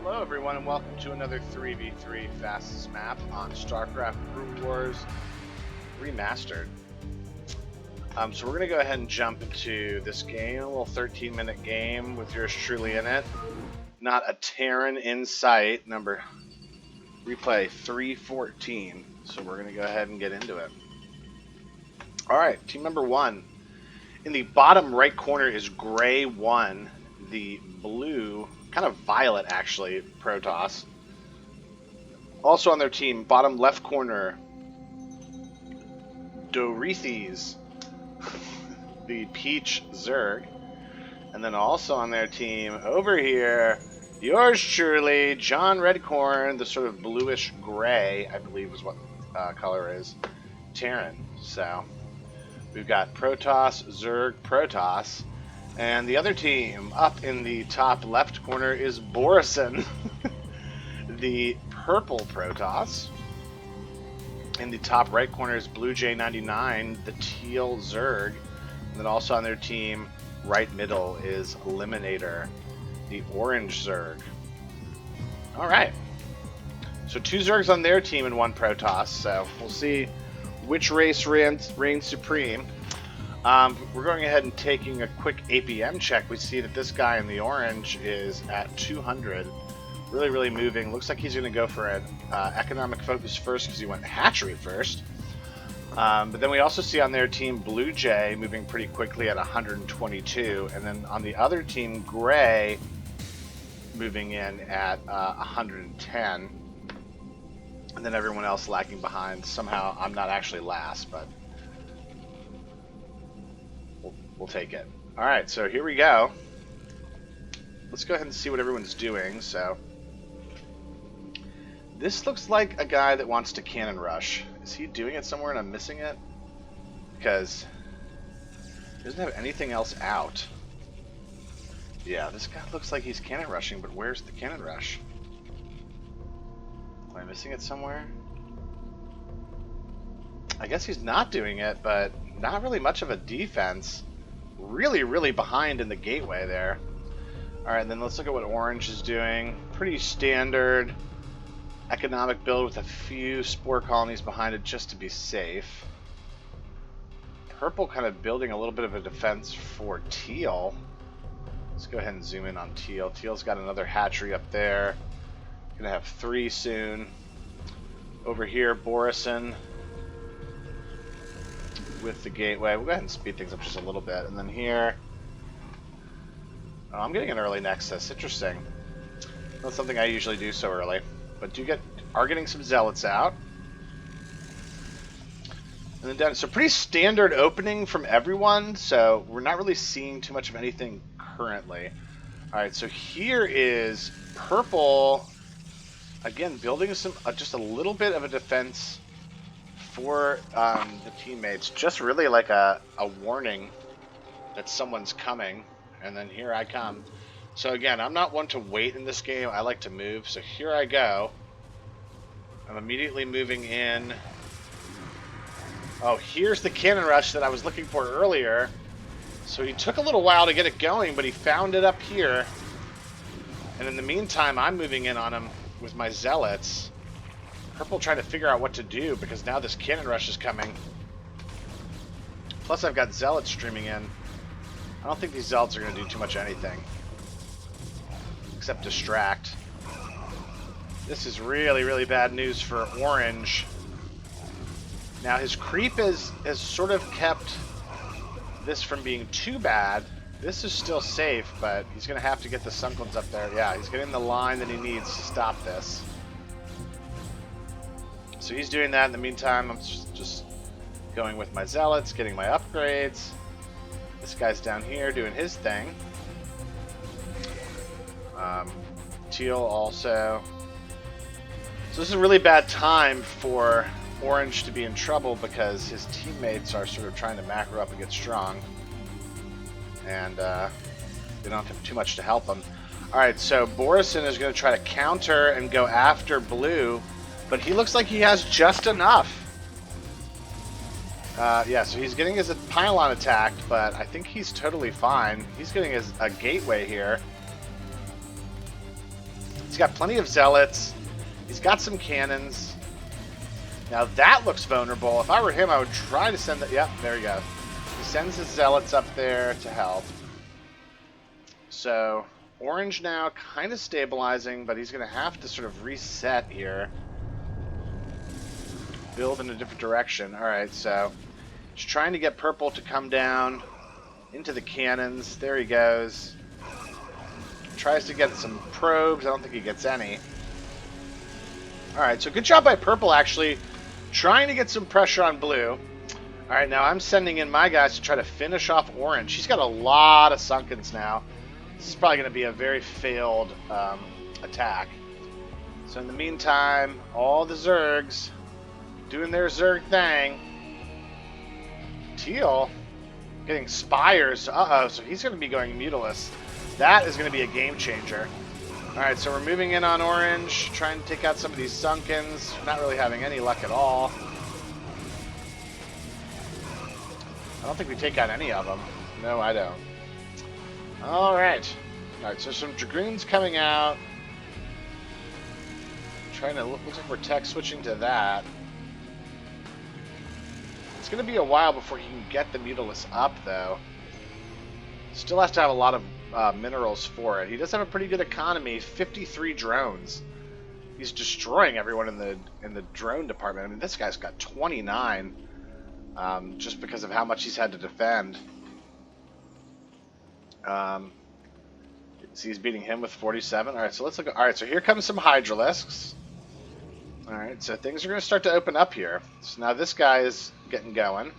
Hello everyone and welcome to another 3v3 fastest map on StarCraft Brew Wars Remastered. So we're going to go ahead and jump into this game, a little 13-minute game with yours truly in it. Not a Terran in sight, replay 314. So we're going to go ahead and get into it. Alright, team number 1. In the bottom right corner is Gray 1, the blue, kind of violet actually, Protoss. Also on their team, bottom left corner, Dorethes, the peach Zerg. And then also on their team, over here, yours truly, John Redcorn, the sort of bluish gray, I believe is what color is, Terran. So we've got Protoss, Zerg, Protoss. And the other team, up in the top left corner, is Borison, the purple Protoss. In the top right corner is Blue J99, the teal Zerg. And then also on their team, right middle, is Eliminator, the orange Zerg. Alright. So 2 Zergs on their team and 1 Protoss. So we'll see which race reigns supreme. We're going ahead and taking a quick APM check. We see that this guy in the orange is at 200. Really moving. Looks like he's going to go for an economic focus first because he went hatchery first. But then we also see on their team Blue Jay moving pretty quickly at 122. And then on the other team, Gray moving in at 110. And then everyone else lagging behind. Somehow I'm not actually last, but we'll take it. Alright, so here we go. Let's go ahead and see what everyone's doing. So this looks like a guy that wants to cannon rush. Is he doing it somewhere and I'm missing it? Because he doesn't have anything else out. Yeah, this guy looks like he's cannon rushing, but where's the cannon rush? Am I missing it somewhere? I guess he's not doing it, but not really much of a defense. Really behind in the gateway there. Alright, then let's look at what orange is doing. Pretty standard economic build with a few spore colonies behind it just to be safe. Purple kind of building a little bit of a defense for teal. Let's go ahead and zoom in on teal. Teal's got another hatchery up there. Gonna have 3 soon. Over here, Borison with the gateway. We'll go ahead and speed things up just a little bit. And then here, oh, I'm getting an early Nexus. Interesting. Not something I usually do so early. But are getting some Zealots out. And then down, so pretty standard opening from everyone. So we're not really seeing too much of anything currently. Alright, so here is purple. Again, building some just a little bit of a defense for the teammates, just really like a warning that someone's coming, and then here I come. So again, I'm not one to wait in this game. I like to move, so here I go. I'm immediately moving in. Oh, here's the cannon rush that I was looking for earlier. So he took a little while to get it going, but he found it up here. And in the meantime, I'm moving in on him with my Zealots. Purple trying to figure out what to do because now this cannon rush is coming. Plus I've got Zealots streaming in. I don't think these Zealots are going to do too much anything. Except distract. This is really bad news for orange. Now his creep has sort of kept this from being too bad. This is still safe, but he's going to have to get the Sunklins up there. Yeah, he's getting the line that he needs to stop this. So he's doing that. In the meantime, I'm just going with my Zealots, getting my upgrades. This guy's down here doing his thing. Teal also. So this is a really bad time for orange to be in trouble because his teammates are sort of trying to macro up and get strong. And they don't have too much to help them. Alright, so Borison is going to try to counter and go after blue. But he looks like he has just enough. Yeah, so he's getting his pylon attacked, but I think he's totally fine. He's getting a gateway here. He's got plenty of zealots. He's got some cannons. Now that looks vulnerable. If I were him, I would try to send the... Yep, there he goes. He sends his zealots up there to help. So, orange now kind of stabilizing, but he's going to have to sort of reset here. Build in a different direction. Alright, so he's trying to get purple to come down into the cannons. There he goes. Tries to get some probes. I don't think he gets any. Alright, so good job by purple, actually, trying to get some pressure on blue. Alright, now I'm sending in my guys to try to finish off orange. He's got a lot of Sunkens now. This is probably going to be a very failed attack. So in the meantime, all the Zergs doing their Zerg thing. Teal getting Spires. Uh-oh, so he's going to be going Mutalisk. That is going to be a game changer. Alright, so we're moving in on orange, trying to take out some of these Sunkens. Not really having any luck at all. I don't think we take out any of them. No, I don't. Alright. Alright, so some Dragoons coming out. Trying to looks like we're tech switching to that. It's going to be a while before he can get the Mutalisk up, though. Still has to have a lot of minerals for it. He does have a pretty good economy. 53 drones. He's destroying everyone in the drone department. I mean, this guy's got 29, just because of how much he's had to defend. See, he's beating him with 47. All right, so let's look. All right, so here comes some Hydralisks. All right, so things are going to start to open up here. So now this guy is getting going.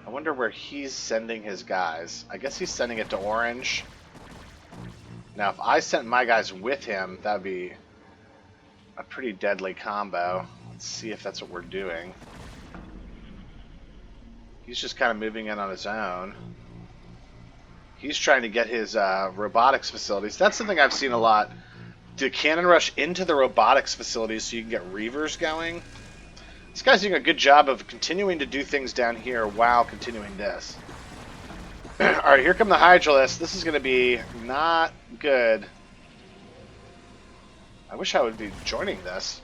I wonder where he's sending his guys. I guess he's sending it to orange. Now, if I sent my guys with him, that would be a pretty deadly combo. Let's see if that's what we're doing. He's just kind of moving in on his own. He's trying to get his robotics facilities. That's something I've seen a lot. Do cannon rush into the robotics facilities so you can get reavers going. This guy's doing a good job of continuing to do things down here while continuing this. Alright, here come the Hydralisks. This is going to be not good. I wish I would be joining this.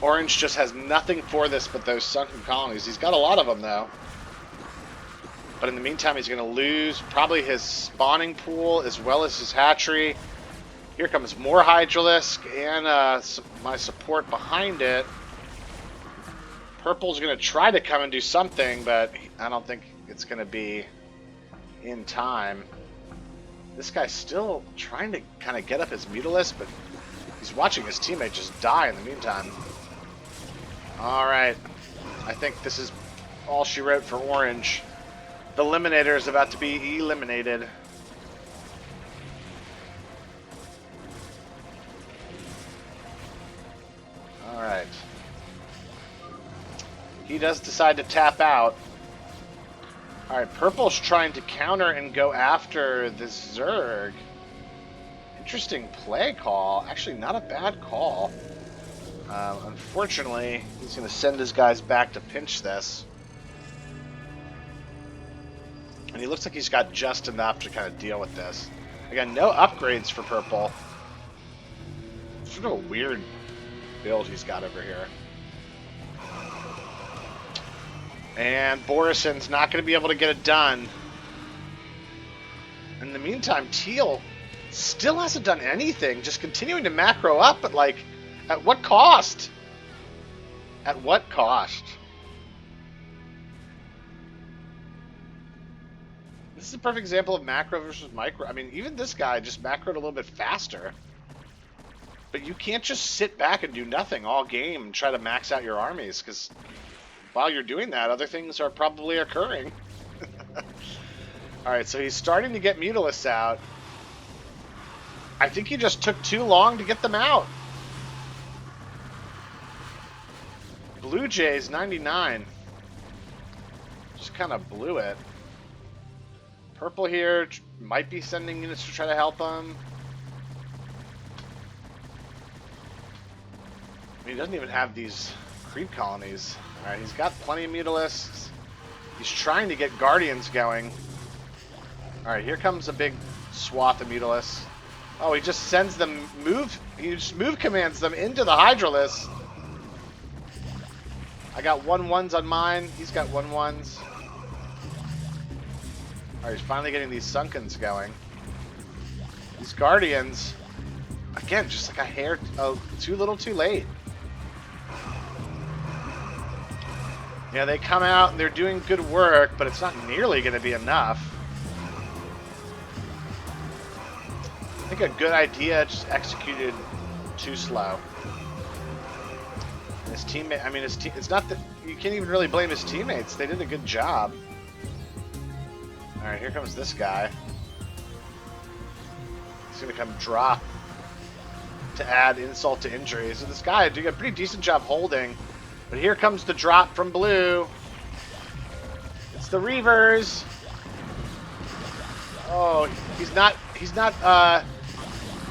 Orange just has nothing for this but those sunken colonies. He's got a lot of them, though. But in the meantime, he's going to lose probably his spawning pool as well as his hatchery. Here comes more Hydralisk and my support behind it. Purple's going to try to come and do something, but I don't think it's going to be in time. This guy's still trying to kind of get up his Mutalisk, but he's watching his teammate just die in the meantime. Alright, I think this is all she wrote for orange. The Eliminator is about to be eliminated. Alright. He does decide to tap out. Alright, purple's trying to counter and go after this Zerg. Interesting play call. Actually, not a bad call. Unfortunately, he's going to send his guys back to pinch this. And he looks like he's got just enough to kind of deal with this. Again, no upgrades for purple. Sort of a weird build he's got over here. And Borison's not going to be able to get it done. In the meantime, Teal still hasn't done anything. Just continuing to macro up, but like, at what cost? At what cost? This is a perfect example of macro versus micro. I mean, even this guy just macroed a little bit faster. But you can't just sit back and do nothing all game and try to max out your armies, because while you're doing that, other things are probably occurring. Alright, so he's starting to get Mutalisks out. I think he just took too long to get them out. Blue Jays, 99. Just kind of blew it. Purple here might be sending units to try to help him. I mean, he doesn't even have these creep colonies. Alright, he's got plenty of Mutalisks. He's trying to get Guardians going. Alright, here comes a big swath of Mutalisks. Oh, he just sends them move. He just move commands them into the Hydralisk. I got 1/1s on mine. He's got 1/1s. Alright, he's finally getting these Sunkens going. These Guardians, again, just like a hair, too little too late. Yeah, they come out and they're doing good work, but it's not nearly going to be enough. I think a good idea just executed too slow. His teammate, I mean, it's not that you can't even really blame his teammates. They did a good job. All right, here comes this guy. He's gonna come drop to add insult to injury. So this guy did a pretty decent job holding, but here comes the drop from blue. It's the Reavers. Oh, he's not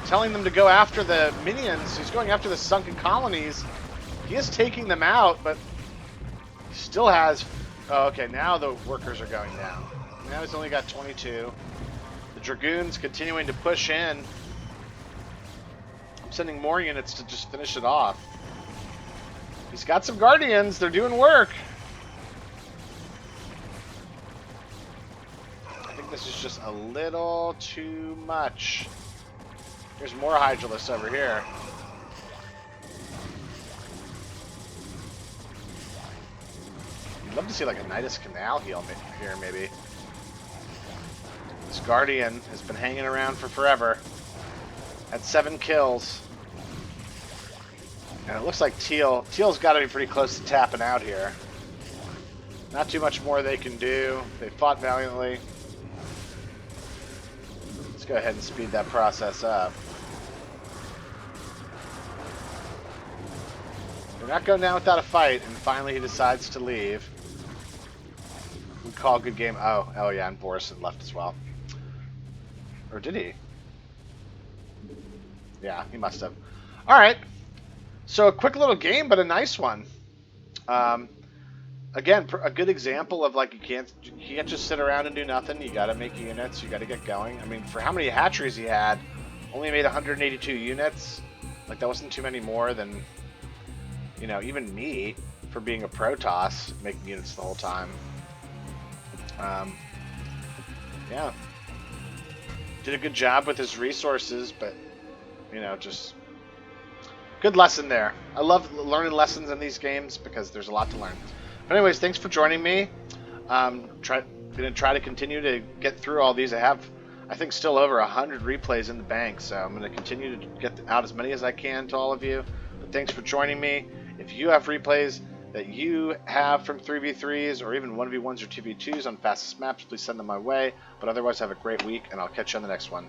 telling them to go after the minions. He's going after the sunken colonies. He is taking them out, but he still has... Oh, okay, now the workers are going down. Now he's only got 22. The Dragoons continuing to push in. I'm sending more units to just finish it off. He's got some Guardians. They're doing work. I think this is just a little too much. There's more Hydralisks over here. I'd love to see like a Nidus Canal heal here, maybe. This Guardian has been hanging around for forever. Had 7 kills. And it looks like Teal's got to be pretty close to tapping out here. Not too much more they can do. They fought valiantly. Let's go ahead and speed that process up. They're not going down without a fight, and finally he decides to leave. We call a good game. Oh yeah, and Borison left as well. Or did he? Yeah, he must have. Alright. So a quick little game, but a nice one. Again, a good example of like you can't just sit around and do nothing. You gotta make units, you gotta get going. I mean, for how many hatcheries he had, only made 182 units. Like that wasn't too many more than, you know, even me for being a Protoss, making units the whole time. Yeah. Did a good job with his resources, but, you know, just good lesson there. I love learning lessons in these games because there's a lot to learn. But anyways, thanks for joining me. Gonna try to continue to get through all these. I have, I think, still over 100 replays in the bank, so I'm gonna continue to get out as many as I can to all of you. But thanks for joining me. If you have replays that you have from 3v3s or even 1v1s or 2v2s on fastest maps, please send them my way. But otherwise, have a great week, and I'll catch you on the next one.